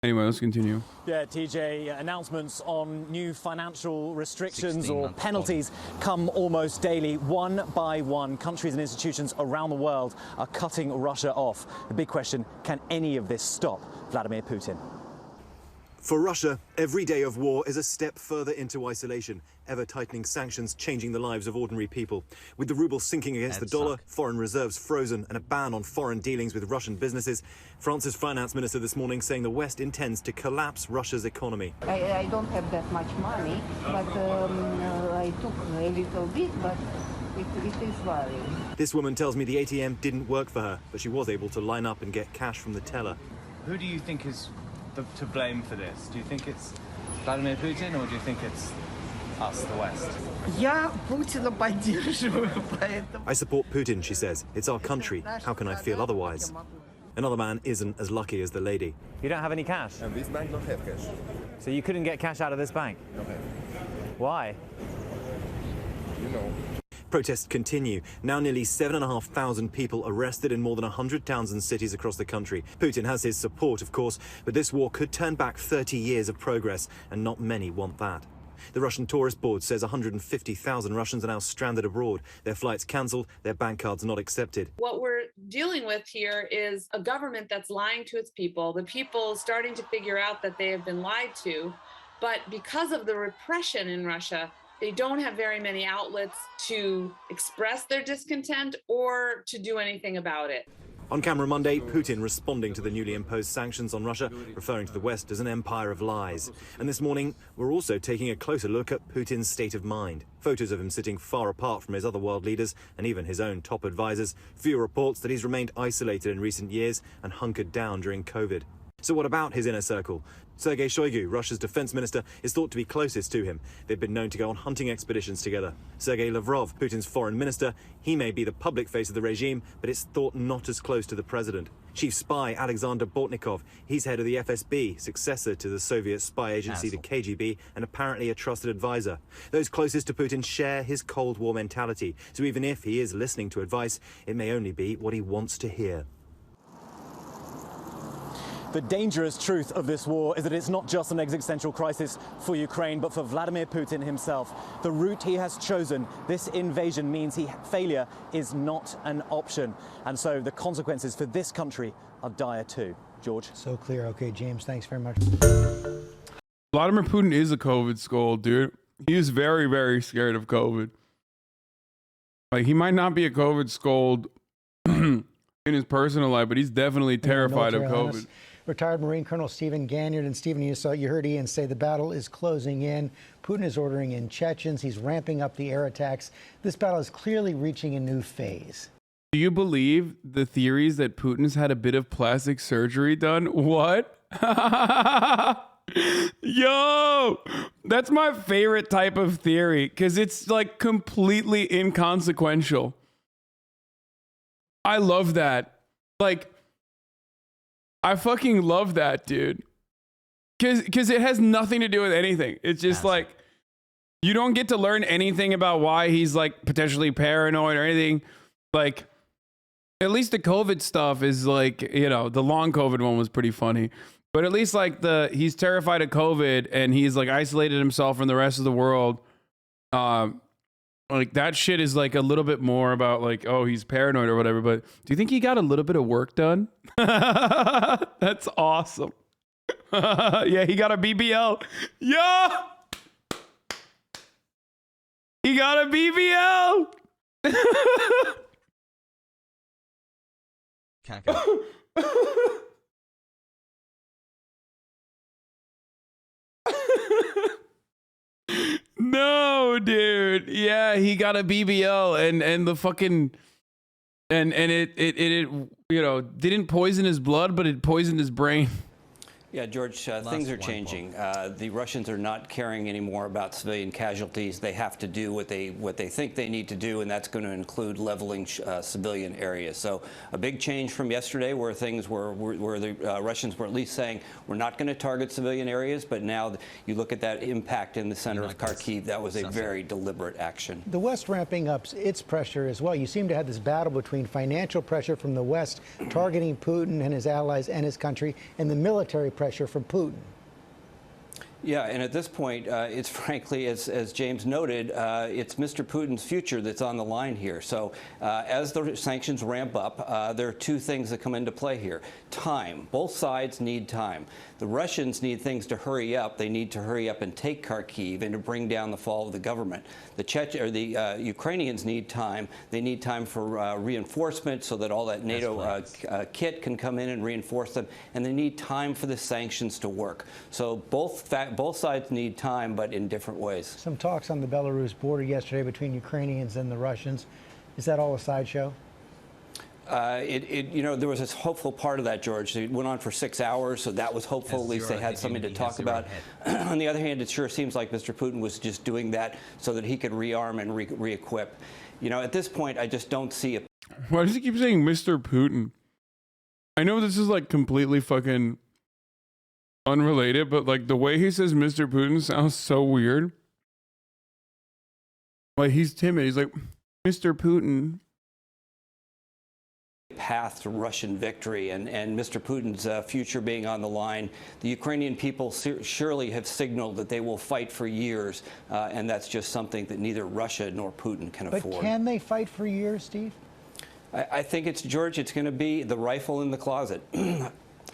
Anyway, let's continue. Yeah, TJ, announcements on new financial restrictions or penalties come almost daily. One by one, countries and institutions around the world are cutting Russia off. The big question, can any of this stop Vladimir Putin? For Russia, every day of war is a step further into isolation, ever tightening sanctions changing the lives of ordinary people. With the ruble sinking against the dollar, foreign reserves frozen, and a ban on foreign dealings with Russian businesses, France's finance minister this morning saying the West intends to collapse Russia's economy. I don't have that much money, but I took a little bit, but it is worrying. This woman tells me the ATM didn't work for her, but she was able to line up and get cash from the teller. Who do you think is to blame for this? Do you think it's Vladimir Putin or do you think it's us, the West? I support Putin, she says. It's our country. How can I feel otherwise? Another man isn't as lucky as the lady. You don't have any cash? And this bank don't have cash. So you couldn't get cash out of this bank? No have. Why? You know. Protests continue. Now nearly 7,500 people arrested in more than 100 towns and cities across the country. Putin has his support, of course, but this war could turn back 30 years of progress, and not many want that. The Russian Tourist Board says 150,000 Russians are now stranded abroad. Their flights cancelled, their bank cards not accepted. What we're dealing with here is a government that's lying to its people, the people starting to figure out that they have been lied to, but because of the repression in Russia, they don't have very many outlets to express their discontent or to do anything about it. On camera Monday, Putin responding to the newly imposed sanctions on Russia, referring to the West as an empire of lies. And this morning, we're also taking a closer look at Putin's state of mind. Photos of him sitting far apart from his other world leaders and even his own top advisors. Few reports that he's remained isolated in recent years and hunkered down during COVID. So what about his inner circle? Sergei Shoigu, Russia's defense minister, is thought to be closest to him. They've been known to go on hunting expeditions together. Sergei Lavrov, Putin's foreign minister, he may be the public face of the regime, but it's thought not as close to the president. Chief spy Alexander Bortnikov, he's head of the FSB, successor to the Soviet spy agency, the KGB, and apparently a trusted advisor. Those closest to Putin share his Cold War mentality, so even if he is listening to advice, it may only be what he wants to hear. The dangerous truth of this war is that it's not just an existential crisis for Ukraine, but for Vladimir Putin himself. The route he has chosen, this invasion, means failure is not an option. And so the consequences for this country are dire too. George? So clear. Okay, James, thanks very much. Vladimir Putin is a COVID skull, dude. He is very, very scared of COVID. Like, he might not be a COVID skull in his personal life, but he's definitely terrified of COVID. Retired Marine Colonel Stephen Ganyard. And Stephen, you heard Ian say the battle is closing in. Putin is ordering in Chechens. He's ramping up the air attacks. This battle is clearly reaching a new phase. Do you believe the theories that Putin's had a bit of plastic surgery done? What? Yo, that's my favorite type of theory because it's like completely inconsequential. I love that. Like, I fucking love that, dude. Because it has nothing to do with anything. It's just like, you don't get to learn anything about why he's like potentially paranoid or anything. Like, at least the COVID stuff is like, you know, the long COVID one was pretty funny. But at least like he's terrified of COVID and he's like isolated himself from the rest of the world. Like that shit is like a little bit more about like, oh, he's paranoid or whatever. But do you think he got a little bit of work done? That's awesome. Yeah, he got a BBL. Yeah. He got a BBL. Can't go. No, dude. Yeah, he got a BBL and the fucking and it you know, didn't poison his blood, but it poisoned his brain. Yeah, George, things are changing. The Russians are not caring anymore about civilian casualties. They have to do what they think they need to do, and that's going to include leveling civilian areas. So a big change from yesterday, where things were where the Russians were at least saying we're not going to target civilian areas, but now you look at that impact in the center of Kharkiv. That was a very deliberate action. The West ramping up its pressure as well. You seem to have this battle between financial pressure from the West targeting Putin and his allies and his country, and the military pressure from Putin. Yeah, and at this point, it's frankly, as James noted, it's Mr. Putin's future that's on the line here. So as the sanctions ramp up, there are two things that come into play here. Time. Both sides need time. The Russians need things to hurry up. They need to hurry up and take Kharkiv and to bring down the fall of the government. The Ukrainians need time. They need time for reinforcement so that all that NATO kit can come in and reinforce them. And they need time for the sanctions to work. So both sides need time, but in different ways. Some talks on the Belarus border yesterday between Ukrainians and the Russians. Is that all a sideshow? You know, there was this hopeful part of that, George. It went on for 6 hours, so that was hopeful. At least they had something to talk about. On the other hand, it sure seems like Mr. Putin was just doing that so that he could rearm and re-equip. You know, at this point, I just don't see a... Why does he keep saying Mr. Putin? I know this is like completely fucking unrelated, but like the way he says Mr. Putin sounds so weird. Like he's timid. He's like, Mr. Putin. Path to Russian victory and Mr. Putin's future being on the line. The Ukrainian people surely have signaled that they will fight for years, and that's just something that neither Russia nor Putin can afford. But can they fight for years, Steve? I think it's, George, it's going to be the rifle in the closet.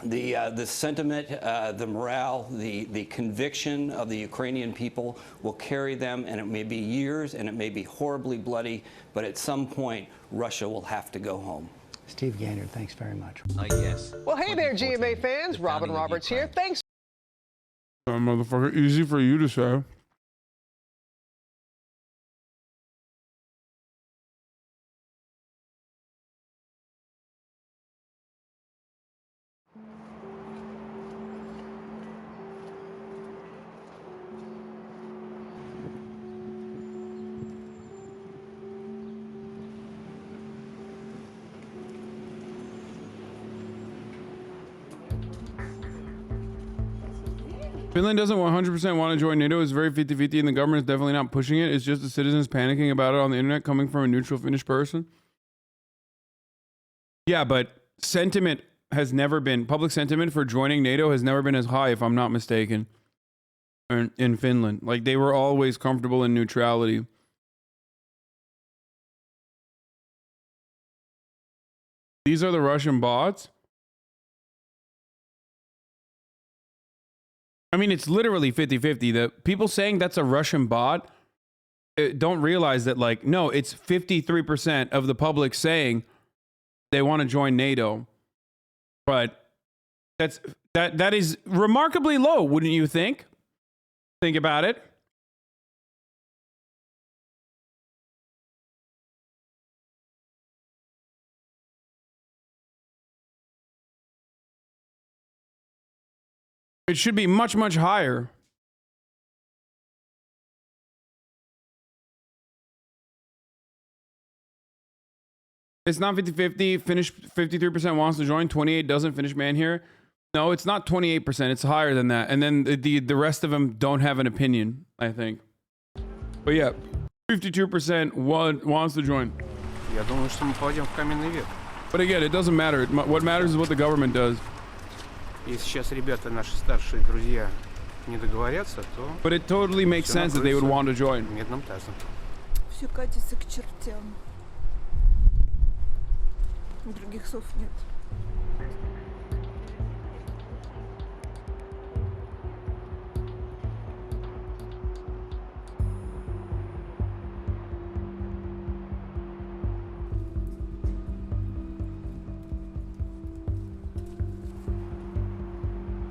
The sentiment, the morale, the conviction of the Ukrainian people will carry them, and it may be years, and it may be horribly bloody, but at some point, Russia will have to go home. Steve Gannard, thanks very much. Yes. Well, hey there, GMA fans. Robin Roberts here. Thanks. Motherfucker, easy for you to say. Finland doesn't 100% want to join NATO. It's very 50-50 and the government is definitely not pushing it. It's just the citizens panicking about it on the internet coming from a neutral Finnish person. Yeah, but sentiment has never been, public sentiment for joining NATO has never been as high, if I'm not mistaken, in Finland. Like they were always comfortable in neutrality. These are the Russian bots. I mean, it's literally 50-50. The people saying that's a Russian bot don't realize that, like, no, it's 53% of the public saying they want to join NATO. But that is remarkably low, wouldn't you think? Think about it. It should be much, much higher. It's not 50-50. Finnish 53% wants to join. 28 doesn't. Finnish man here. No, it's not 28%. It's higher than that. And then the rest of them don't have an opinion, I think. But yeah, 52% wants to join. Я думаю, что мы попадем в каменный век. But again, it doesn't matter. What matters is what the government does. Если сейчас ребята, наши старшие друзья, не договорятся, то... But it totally makes sense that they would want to join. Медным тазом. Все катится к чертям. Других слов нет.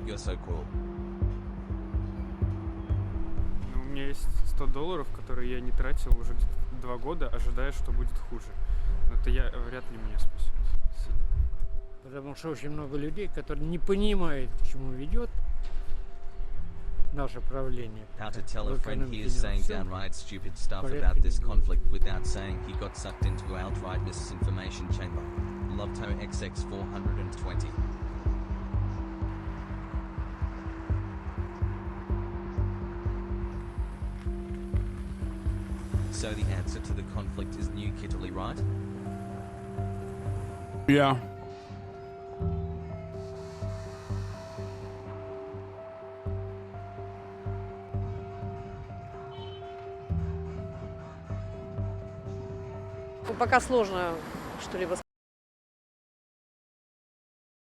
You're so cool. У меня есть $100, которые я не тратил уже где-то 2 года, ожидая, что будет хуже. Но это вряд ли меня спасет. Потому что очень много людей, которые не понимают, к чему ведет наше правление. How to tell a friend he is saying downright stupid stuff about this conflict without saying he got sucked into outright misinformation chamber. Loveto XX 420. So the answer to the conflict is New Italy, right? Yeah. Пока сложно что-либо.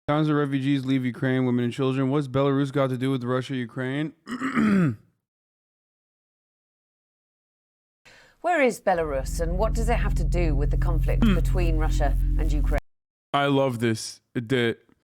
Thousands of refugees leave Ukraine, women and children. What's Belarus got to do with Russia, Ukraine? Where is Belarus and what does it have to do with the conflict between Russia and Ukraine? I love this.